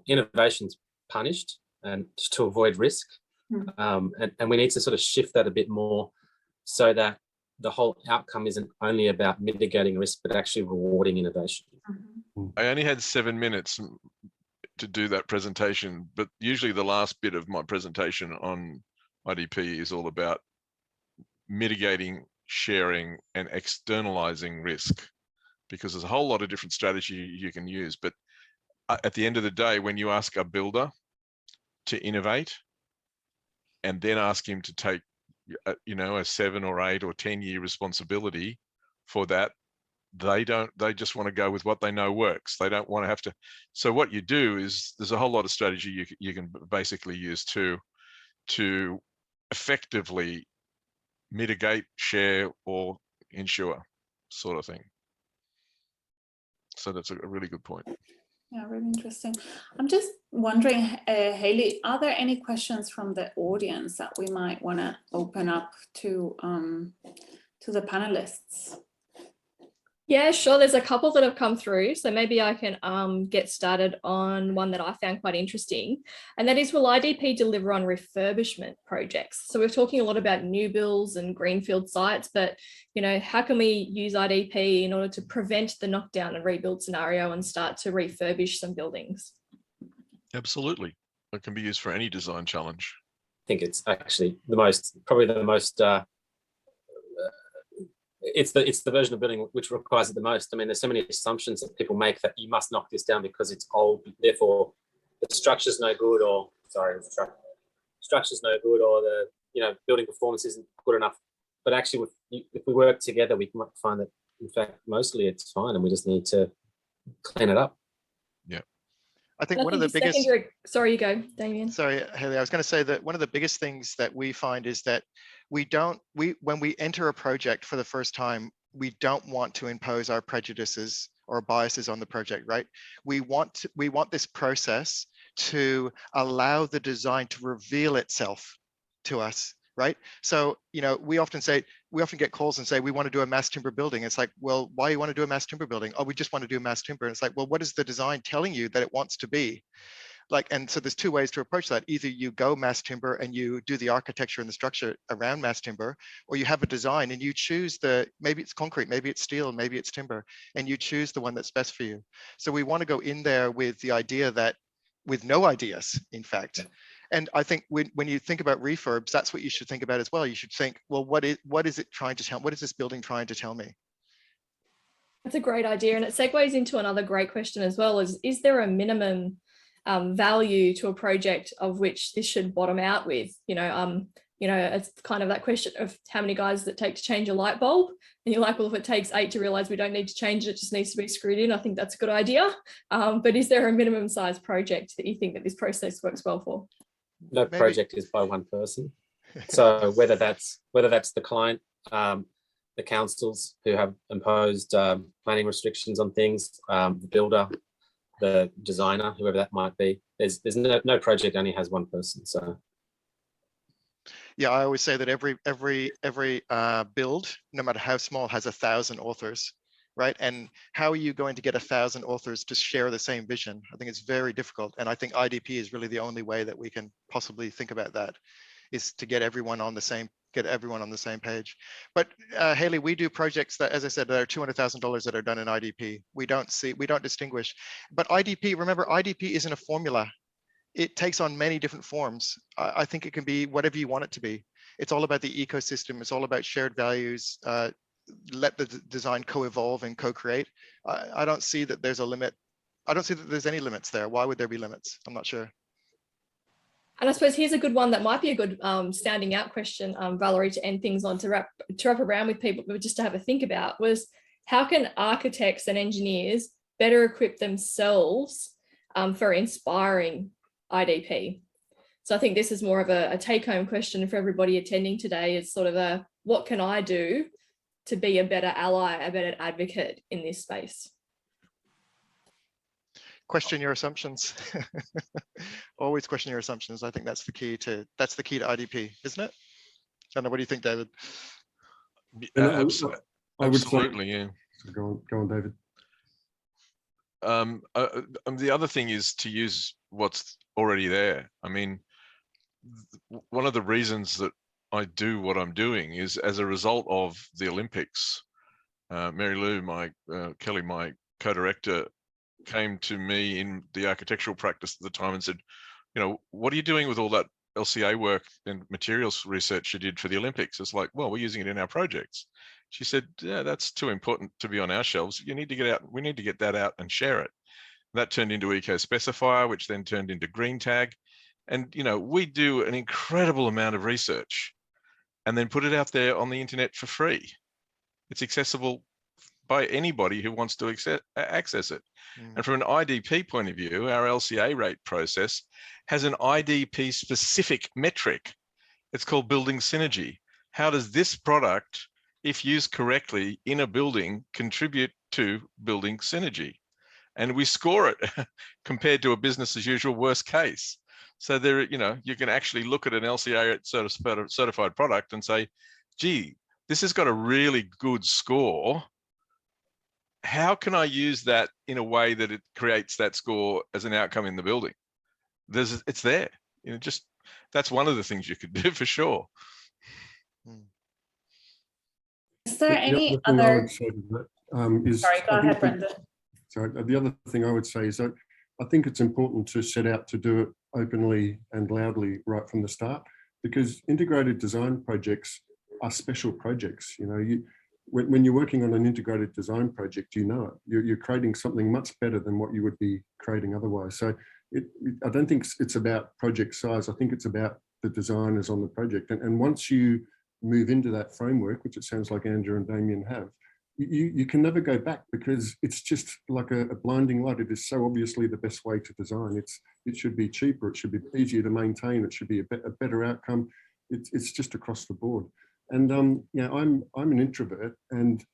innovation's punished, and to avoid risk. And we need to sort of shift that a bit more, so that the whole outcome isn't only about mitigating risk, but actually rewarding innovation. I only had 7 minutes to do that presentation, but usually the last bit of my presentation on IDP is all about mitigating, sharing, and externalizing risk, because there's a whole lot of different strategies you can use. But at the end of the day, when you ask a builder to innovate, and then ask him to take, you know, a 7 or 8 or 10-year responsibility for that. They just want to go with what they know works. They don't want to have to. So what you do is there's a whole lot of strategy you can basically use to effectively mitigate, share, or insure sort of thing. So that's a really good point. Yeah, really interesting. I'm just wondering, Hayley, are there any questions from the audience that we might want to open up to the panelists? Yeah, sure. There's a couple that have come through. So maybe I can get started on one that I found quite interesting. And that is, will IDP deliver on refurbishment projects? So we're talking a lot about new builds and greenfield sites, but, you know, how can we use IDP in order to prevent the knockdown and rebuild scenario and start to refurbish some buildings? Absolutely. It can be used for any design challenge. I think it's actually probably the most, it's the version of building which requires it the most. I mean, there's so many assumptions that people make that you must knock this down because it's old, therefore the structure's no good, or structure's no good, or the, you know, building performance isn't good enough. But actually, if we work together, we might find that in fact mostly it's fine, and we just need to clean it up. Yeah, I think one of the biggest. Sorry, you go, Damien. Sorry, Hayley. I was going to say that one of the biggest things that we find is that when we enter a project for the first time, we don't want to impose our prejudices or biases on the project, right? We want this process to allow the design to reveal itself to us, right? So, you know, we often get calls and say, we want to do a mass timber building. It's like, well, why you want to do a mass timber building? Oh, we just want to do mass timber. And it's like, well, what is the design telling you that it wants to be? Like, and so there's two ways to approach that. Either you go mass timber and you do the architecture and the structure around mass timber, or you have a design and you choose maybe it's concrete, maybe it's steel, maybe it's timber, and you choose the one that's best for you. So we want to go in there with the idea that, with no ideas, in fact. And I think when you think about refurbs, that's what you should think about as well. You should think, well, what is it trying to tell? What is this building trying to tell me? That's a great idea. And it segues into another great question as well, is there a minimum value to a project of which this should bottom out with? You know, it's kind of that question of how many guys does it take to change a light bulb? And you're like, well, if it takes 8 to realize we don't need to change it, it just needs to be screwed in, I think that's a good idea. But is there a minimum size project that you think that this process works well for? No project is by one person. So whether that's the client, the councils who have imposed planning restrictions on things, the builder, the designer, whoever that might be, there's no project only has one person. So yeah, I always say that every build, no matter how small, has 1,000 authors, right? And how are you going to get 1,000 authors to share the same vision? I think it's very difficult, and I think IDP is really the only way that we can possibly think about that, is to get everyone on the same page. But Hayley, we do projects that, as I said, that are $200,000 that are done in IDP. We don't distinguish. But IDP, remember, IDP isn't a formula. It takes on many different forms. I think it can be whatever you want it to be. It's all about the ecosystem. It's all about shared values. Let the design co-evolve and co-create. I don't see that there's a limit. I don't see that there's any limits there. Why would there be limits? I'm not sure. And I suppose here's a good one that might be a good standing out question, Valerie, to end things on, to wrap around with people, but just to have a think about, was how can architects and engineers better equip themselves for inspiring IDP? So I think this is more of a take-home question for everybody attending today. It's sort of what can I do to be a better ally, a better advocate in this space? Question your assumptions. Always question your assumptions. I think that's the key to IDP, isn't it? I don't know. What do you think, David? Absolutely, yeah. Go on, David. The other thing is to use what's already there. I mean, one of the reasons that I do what I'm doing is as a result of the Olympics. Mary Lou, Kelly, my co-director, came to me in the architectural practice at the time and said, you know, what are you doing with all that LCA work and materials research you did for the Olympics? It's like, well, we're using it in our projects. She said, yeah, that's too important to be on our shelves. You need to get out. We need to get that out and share it. That turned into Eco Specifier, which then turned into Green Tag. And, you know, we do an incredible amount of research and then put it out there on the internet for free. It's accessible by anybody who wants to access it. And from an IDP point of view, our LCA rate process has an IDP specific metric. It's called building synergy. How does this product, if used correctly in a building, contribute to building synergy? And we score it compared to a business as usual worst case. So there, you know, you can actually look at an LCA certified product and say, gee, this has got a really good score. How can I use that in a way that it creates that score as an outcome in the building? It's there. You know, just that's one of the things you could do for sure. Is there any thing I other? would say to that, is Sorry, go I ahead, think Brendan. So the other thing I would say is that I think it's important to set out to do it openly and loudly right from the start, because integrated design projects are special projects. You know, when you're working on an integrated design project, you know it. You're creating something much better than what you would be creating otherwise. So I don't think it's about project size. I think it's about the designers on the project. And once you move into that framework, which it sounds like Andrew and Damien have, you can never go back, because it's just like a blinding light. It is so obviously the best way to design. It should be cheaper. It should be easier to maintain. It should be a better outcome. It's just across the board. And yeah, I'm an introvert, and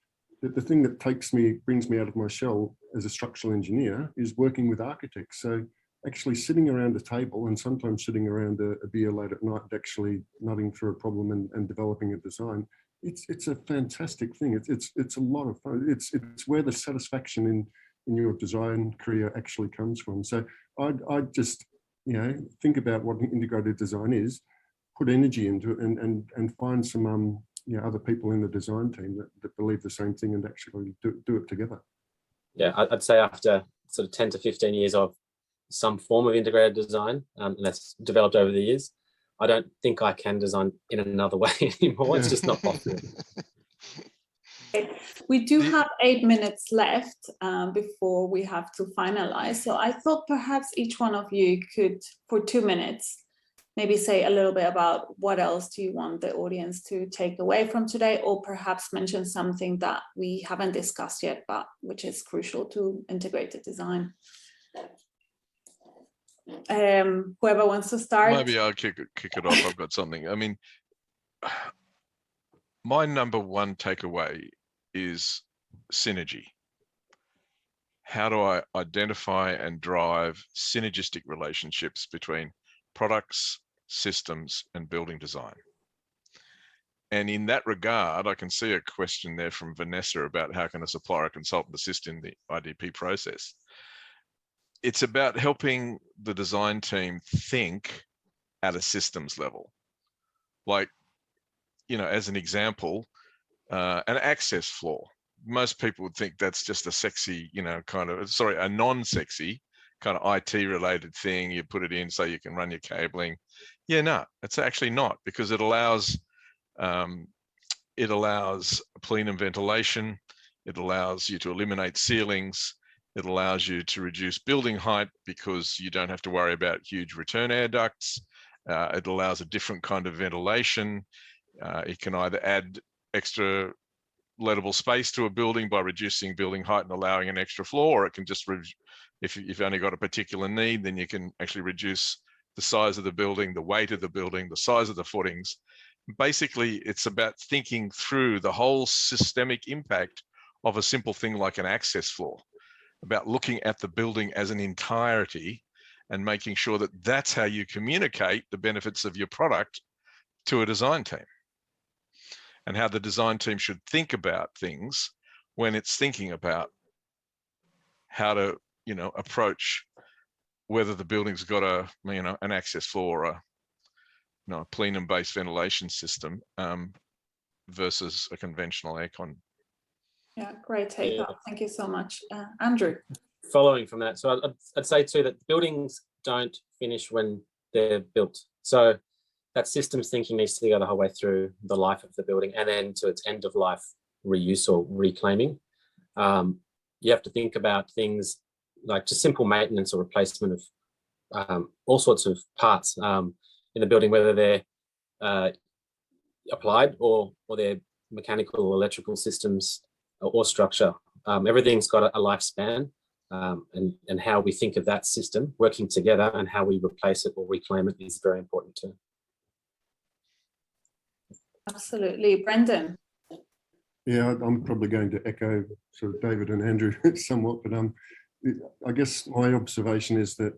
the thing that brings me out of my shell as a structural engineer is working with architects. So actually sitting around a table, and sometimes sitting around a beer late at night, actually nutting through a problem and developing a design. It's a fantastic thing. It's a lot of fun. It's where the satisfaction in your design career actually comes from. So I'd just, you know, think about what integrated design is, put energy into it, and find some you know, other people in the design team that believe the same thing and actually do it together. Yeah, I'd say after sort of 10 to 15 years of some form of integrated design, and that's developed over the years, I don't think I can design in another way anymore. It's just not possible. We do have 8 minutes left before we have to finalize. So I thought perhaps each one of you could, for 2 minutes, maybe say a little bit about what else do you want the audience to take away from today, or perhaps mention something that we haven't discussed yet, but which is crucial to integrated design. Whoever wants to start. Maybe I'll kick it off. I've got something. I mean, my number one takeaway is synergy. How do I identify and drive synergistic relationships between products, systems, and building design? And in that regard, I can see a question there from Vanessa about how can a supplier or consultant assist in the IDP process. It's about helping the design team think at a systems level. Like, you know, as an example, an access floor. Most people would think that's just a sexy, you know, a non-sexy kind of IT related thing. You put it in so you can run your cabling. Yeah, no, it's actually not, because it allows plenum ventilation. It allows you to eliminate ceilings. It allows you to reduce building height because you don't have to worry about huge return air ducts. It allows a different kind of ventilation. It can either add extra lettable space to a building by reducing building height and allowing an extra floor, or it can just, if you've only got a particular need, then you can actually reduce the size of the building, the weight of the building, the size of the footings. Basically, it's about thinking through the whole systemic impact of a simple thing like an access floor, about looking at the building as an entirety and making sure that that's how you communicate the benefits of your product to a design team, and how the design team should think about things when it's thinking about how to, you know, approach whether the building's got a, you know, an access floor or a, you know, a plenum-based ventilation system versus a conventional aircon. Yeah, great take up. Thank you so much. Andrew. Following from that, so I'd say too that buildings don't finish when they're built. So that systems thinking needs to go the whole way through the life of the building and then to its end of life reuse or reclaiming. You have to think about things like just simple maintenance or replacement all sorts of parts in the building, whether they're applied or they're mechanical or electrical systems or structure. Everything's got a lifespan, and how we think of that system working together and how we replace it or reclaim it is very important too. Absolutely. Brendan. Yeah, I'm probably going to echo sort of David and Andrew somewhat, but I guess my observation is that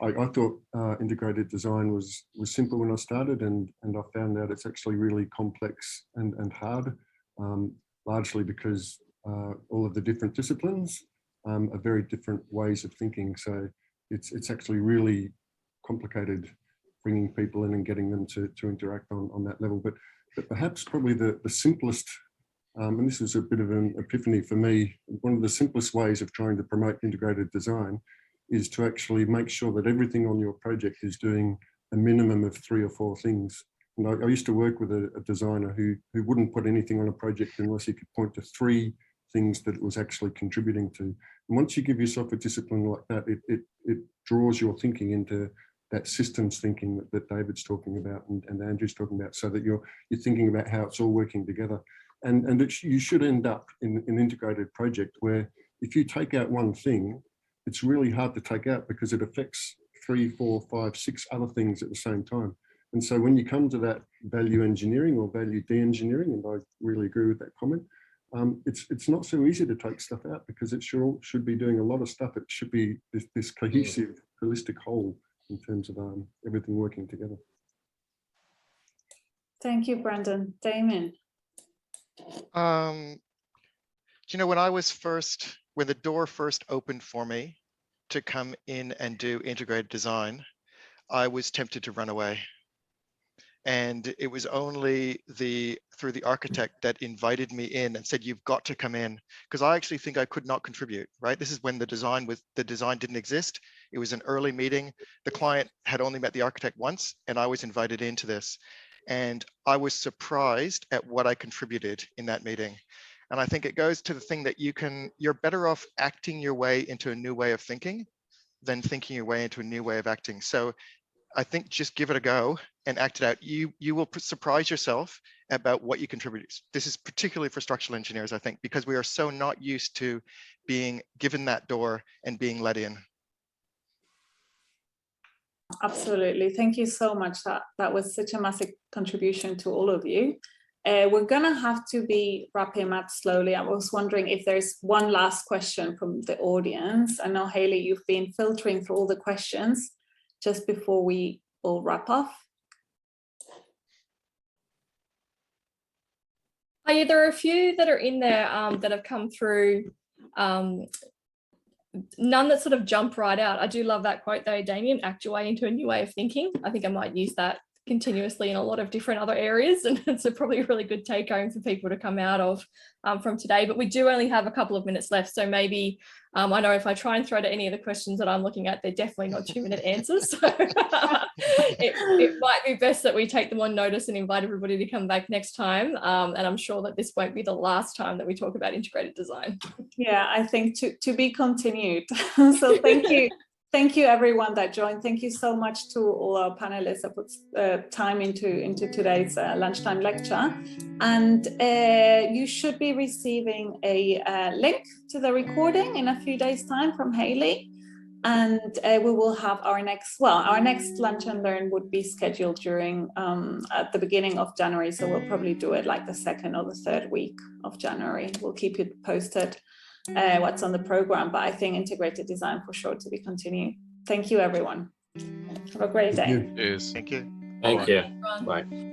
I thought integrated design was simple when I started, and I found out it's actually really complex and hard, largely because all of the different disciplines are very different ways of thinking. So it's actually really complicated bringing people in and getting them to interact on that level. But perhaps probably the simplest, and this is a bit of an epiphany for me, one of the simplest ways of trying to promote integrated design is to actually make sure that everything on your project is doing a minimum of 3 or 4 things. And I used to work with a designer who wouldn't put anything on a project unless he could point to 3 things that it was actually contributing to. And once you give yourself a discipline like that, it draws your thinking into that systems thinking that David's talking about and Andrew's talking about, so that you're thinking about how it's all working together. And you should end up in an integrated project where if you take out one thing, it's really hard to take out because it affects 3, 4, 5, 6 other things at the same time. And so when you come to that value engineering or value de-engineering, and I really agree with that comment, it's not so easy to take stuff out because it should be doing a lot of stuff. It should be this cohesive, holistic whole in terms of everything working together. Thank you, Brendan. Damien. You know, when the door first opened for me to come in and do integrated design, I was tempted to run away. And it was only through the architect that invited me in and said, you've got to come in, because I actually think I could not contribute, right? This is when the design didn't exist. It was an early meeting. The client had only met the architect once, and I was invited into this. And I was surprised at what I contributed in that meeting. And I think it goes to the thing that you're better off acting your way into a new way of thinking than thinking your way into a new way of acting. So I think just give it a go and act it out. You will surprise yourself about what you contribute. This is particularly for structural engineers, I think, because we are so not used to being given that door and being let in. Absolutely. Thank you so much. That was such a massive contribution to all of you. We're gonna have to be wrapping up slowly. I was wondering if there's one last question from the audience. I know, Hayley, you've been filtering through all the questions just before we all wrap up. Yeah, there are a few that are in there that have come through. None that sort of jump right out. I do love that quote though, Damien, act your way into a new way of thinking. I think I might use that continuously in a lot of different other areas, and it's probably a really good take home for people to come out of from today. But we do only have a couple of minutes left, so maybe I know if I try and throw to any of the questions that I'm looking at, they're definitely not 2-minute answers, so it might be best that we take them on notice and invite everybody to come back next time, and I'm sure that this won't be the last time that we talk about integrated design. Yeah, I think to be continued. So thank you. Thank you everyone that joined. Thank you so much to all our panelists that put time into today's lunchtime lecture. And you should be receiving a link to the recording in a few days' time from Hayley. And we will have our next Lunch and Learn would be scheduled during at the beginning of January. So we'll probably do it like the 2nd or the 3rd week of January. We'll keep you posted what's on the program, but I think integrated design for sure to be continued. Thank you, everyone. Have a great day. Thank you. Thank you. Bye.